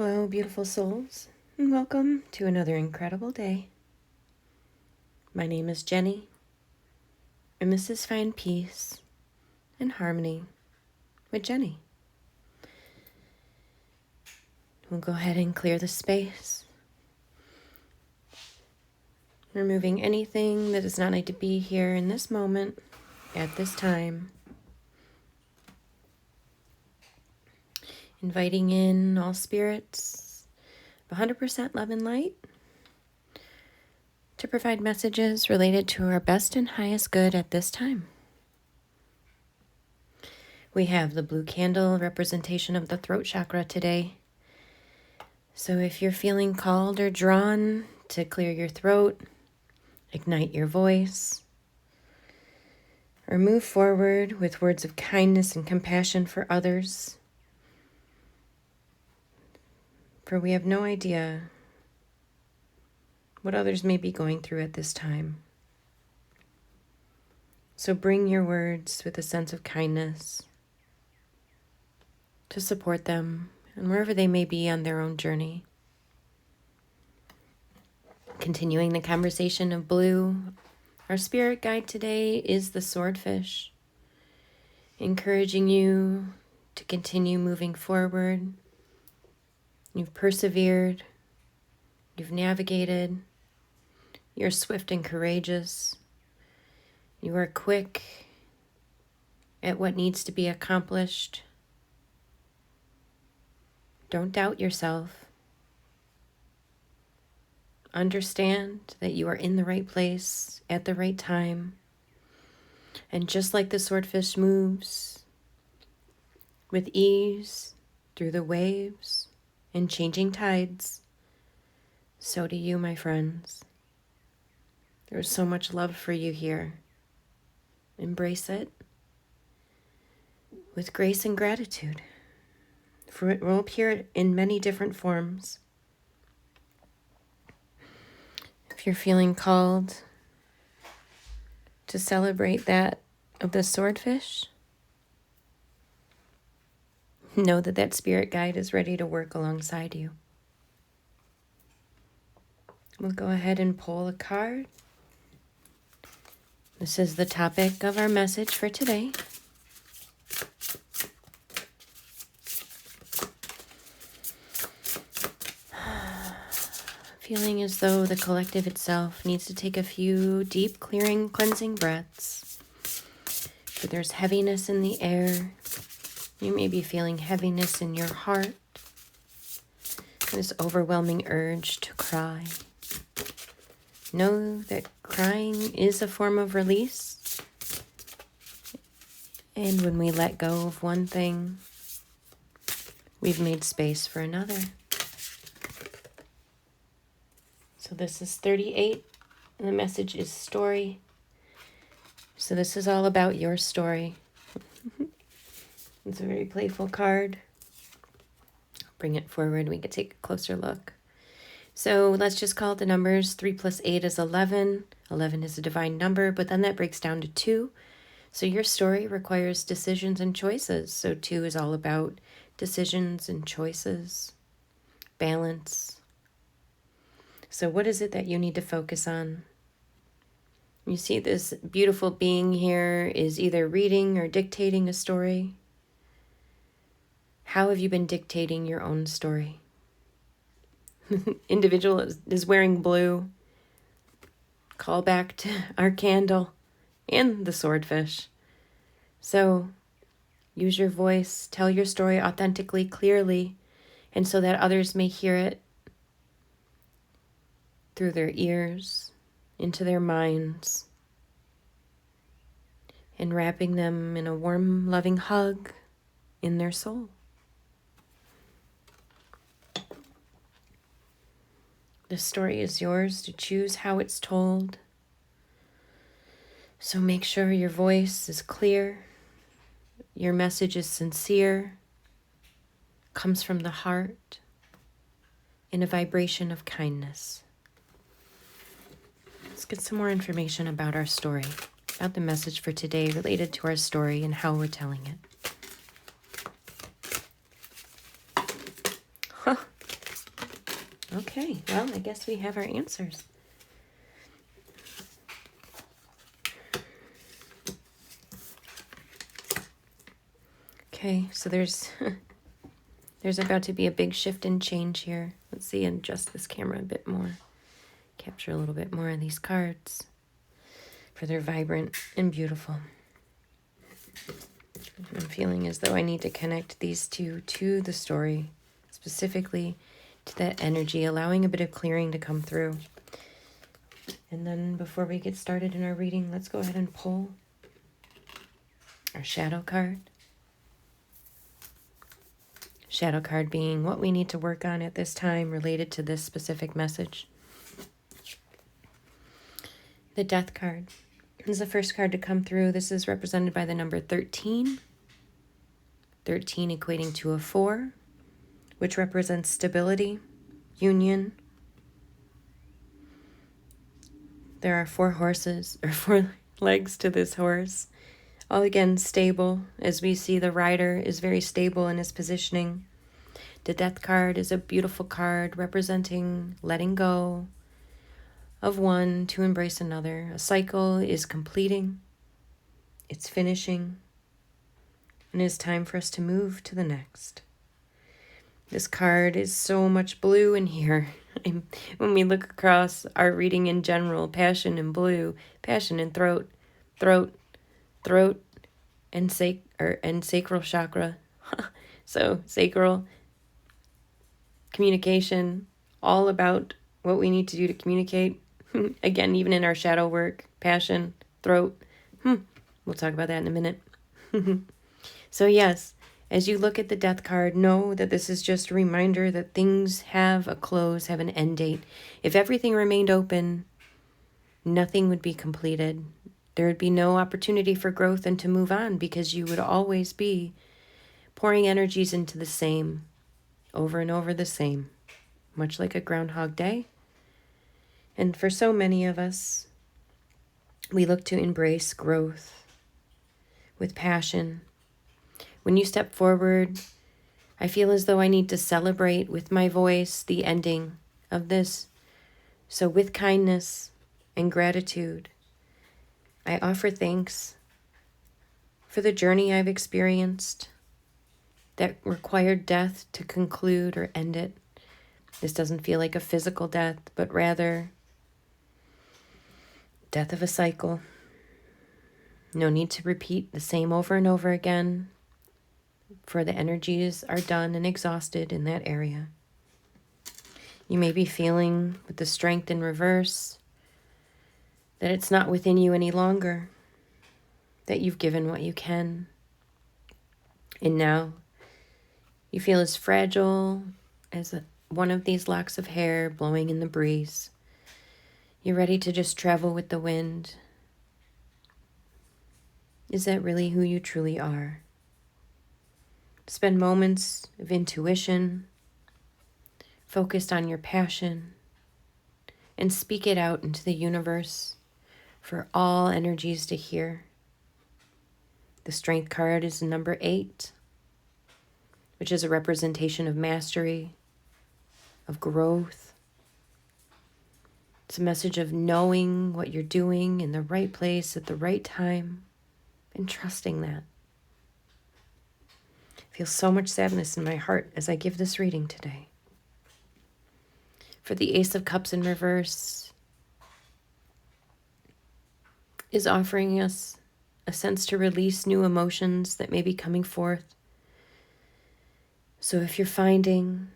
Hello, beautiful souls, and welcome to another incredible day. My name is Jenny, and this is Find Peace and Harmony with Jenny. We'll go ahead and clear the space, removing anything that does not need to be here in this moment, at this time. Inviting in all spirits of 100% love and light to provide messages related to our best and highest good at this time. We have the blue candle representation of the throat chakra today. So if you're feeling called or drawn to clear your throat, ignite your voice, or move forward with words of kindness and compassion for others, for we have no idea what others may be going through at this time. So bring your words with a sense of kindness to support them and wherever they may be on their own journey. Continuing the conversation of blue, our spirit guide today is the swordfish, encouraging you to continue moving forward. You've persevered, you've navigated, you're swift and courageous, you are quick at what needs to be accomplished. Don't doubt yourself. Understand that you are in the right place at the right time. And just like the swordfish moves with ease through the waves and changing tides, so do you, my friends. There's so much love for you here. Embrace it with grace and gratitude, for it will appear in many different forms. If you're feeling called to celebrate that of the swordfish, know that that spirit guide is ready to work alongside you. We'll go ahead and pull a card. This is the topic of our message for today. Feeling as though the collective itself needs to take a few deep, clearing, cleansing breaths. For there's heaviness in the air. You may be feeling heaviness in your heart. This overwhelming urge to cry. Know that crying is a form of release. And when we let go of one thing, we've made space for another. So this is 38, and the message is story. So this is all about your story. It's a very playful card. Bring it forward, we can take a closer look. So let's just call it the numbers. 3 plus 8 is 11. 11 is a divine number, but then that breaks down to 2. So your story requires decisions and choices. So 2 is all about decisions and choices, balance. So what is it that you need to focus on? You see this beautiful being here is either reading or dictating a story. How have you been dictating your own story? Individual is wearing blue. Call back to our candle and the swordfish. So use your voice, tell your story authentically, clearly, and so that others may hear it through their ears, into their minds, and wrapping them in a warm, loving hug in their soul. The story is yours to choose how it's told. So make sure your voice is clear, your message is sincere, comes from the heart, in a vibration of kindness. Let's get some more information about our story, about the message for today related to our story and how we're telling it. Okay, well, I guess we have our answers. Okay, so there's about to be a big shift and change here. Let's see, adjust this camera a bit more. Capture a little bit more of these cards, for they're vibrant and beautiful. I'm feeling as though I need to connect these two to the story, specifically to that energy, allowing a bit of clearing to come through. And then before we get started in our reading, let's go ahead and pull our shadow card. Shadow card being what we need to work on at this time related to this specific message. The Death card is the first card to come through. This is represented by the number 13. 13 equating to a 4, which represents stability, union. There are 4 horses, or 4 legs to this horse. All again stable, as we see the rider is very stable in his positioning. The Death card is a beautiful card representing letting go of one to embrace another. A cycle is completing, it's finishing, and it's time for us to move to the next. This card is so much blue in here. When we look across our reading in general, passion and blue, passion and throat, and sacral chakra. So sacral, communication, all about what we need to do to communicate. Again, even in our shadow work, passion, throat. We'll talk about that in a minute. So yes, as you look at the Death card, know that this is just a reminder that things have a close, have an end date. If everything remained open, nothing would be completed. There would be no opportunity for growth and to move on, because you would always be pouring energies into the same, over and over the same, much like a Groundhog Day. And for so many of us, we look to embrace growth with passion. When you step forward, I feel as though I need to celebrate with my voice the ending of this. So with kindness and gratitude, I offer thanks for the journey I've experienced that required death to conclude or end it. This doesn't feel like a physical death, but rather death of a cycle. No need to repeat the same over and over again, for the energies are done and exhausted in that area. You may be feeling with the strength in reverse that it's not within you any longer, that you've given what you can. And now you feel as fragile as one of these locks of hair blowing in the breeze. You're ready to just travel with the wind. Is that really who you truly are? Spend moments of intuition, focused on your passion, and speak it out into the universe for all energies to hear. The Strength card is number 8, which is a representation of mastery, of growth. It's a message of knowing what you're doing in the right place at the right time and trusting that. I feel so much sadness in my heart as I give this reading today. For the Ace of Cups in reverse is offering us a sense to release new emotions that may be coming forth. So if you're finding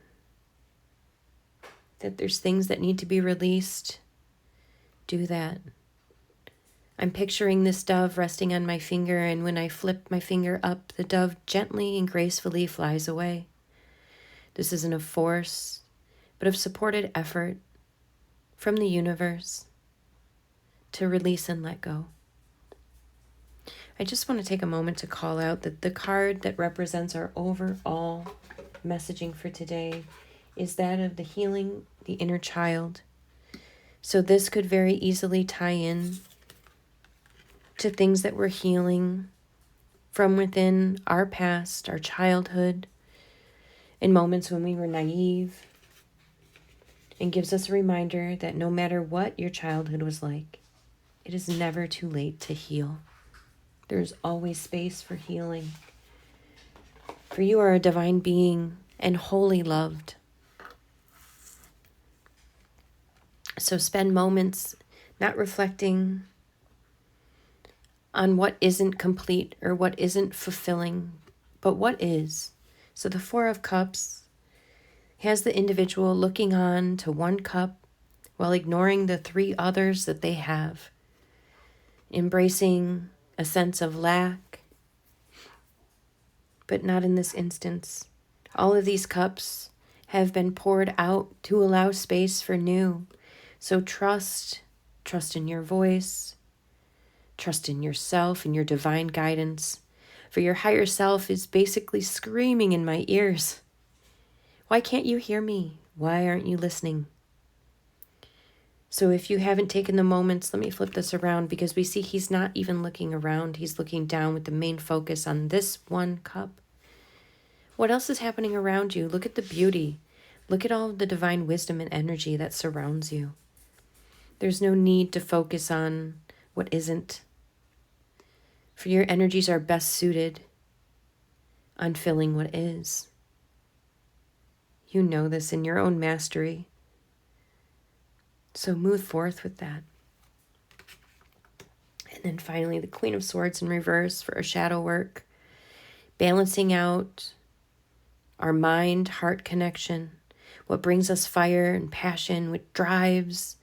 that there's things that need to be released, do that. I'm picturing this dove resting on my finger, and when I flip my finger up, the dove gently and gracefully flies away. This isn't of force, but of supported effort from the universe to release and let go. I just want to take a moment to call out that the card that represents our overall messaging for today is that of the healing, the inner child. So this could very easily tie in to things that we're healing from within our past, our childhood, in moments when we were naive, and gives us a reminder that no matter what your childhood was like, it is never too late to heal. There's always space for healing. For you are a divine being and wholly loved. So spend moments not reflecting on what isn't complete or what isn't fulfilling, but what is. So the Four of Cups has the individual looking on to one cup while ignoring the three others that they have, embracing a sense of lack, but not in this instance. All of these cups have been poured out to allow space for new. So trust in your voice, trust in yourself and your divine guidance. For your higher self is basically screaming in my ears. Why can't you hear me? Why aren't you listening? So if you haven't taken the moments, let me flip this around, because we see he's not even looking around. He's looking down with the main focus on this one cup. What else is happening around you? Look at the beauty. Look at all the divine wisdom and energy that surrounds you. There's no need to focus on what isn't. For your energies are best suited on filling what is. You know this in your own mastery. So move forth with that. And then finally, the Queen of Swords in reverse for our shadow work. Balancing out our mind-heart connection. What brings us fire and passion, what drives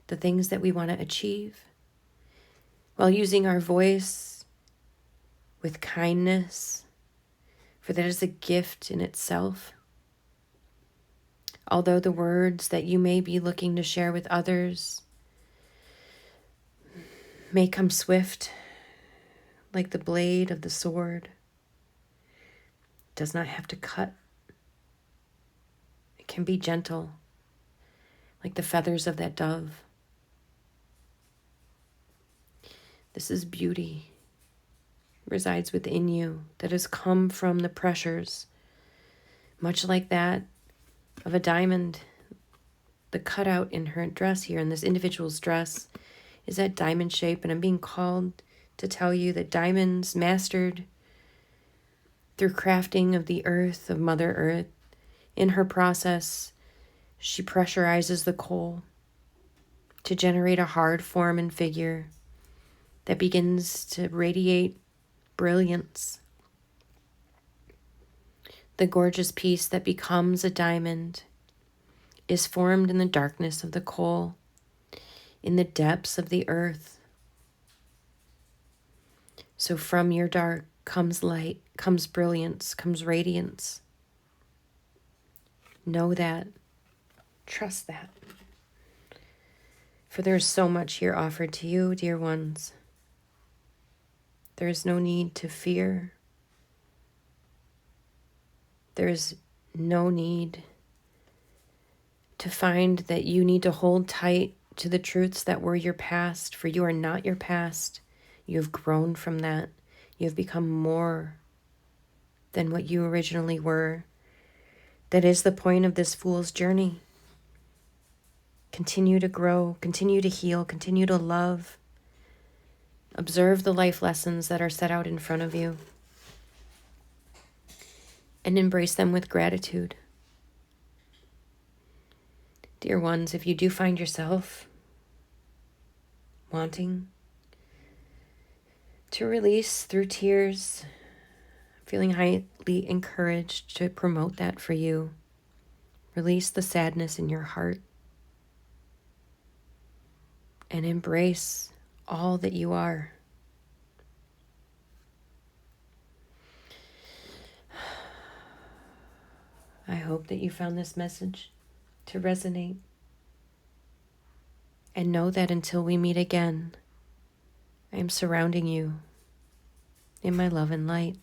the things that we want to achieve. While using our voice with kindness, for that is a gift in itself. Although the words that you may be looking to share with others may come swift, like the blade of the sword, it does not have to cut. It can be gentle, like the feathers of that dove. This is beauty. It resides within you, that has come from the pressures, much like that of a diamond. The cutout in her dress here, in this individual's dress, is that diamond shape. And I'm being called to tell you that diamonds mastered through crafting of the earth, of Mother Earth. In her process, she pressurizes the coal to generate a hard form and figure that begins to radiate brilliance. The gorgeous piece that becomes a diamond is formed in the darkness of the coal, in the depths of the earth. So from your dark comes light, comes brilliance, comes radiance. Know that. Trust that. For there is so much here offered to you, dear ones. There is no need to fear. There is no need to find that you need to hold tight to the truths that were your past, for you are not your past. You have grown from that. You have become more than what you originally were. That is the point of this fool's journey. Continue to grow, continue to heal, continue to love. Observe the life lessons that are set out in front of you and embrace them with gratitude. Dear ones, if you do find yourself wanting to release through tears, feeling highly encouraged to promote that for you, release the sadness in your heart and embrace all that you are. I hope that you found this message to resonate. And know that until we meet again, I am surrounding you in my love and light.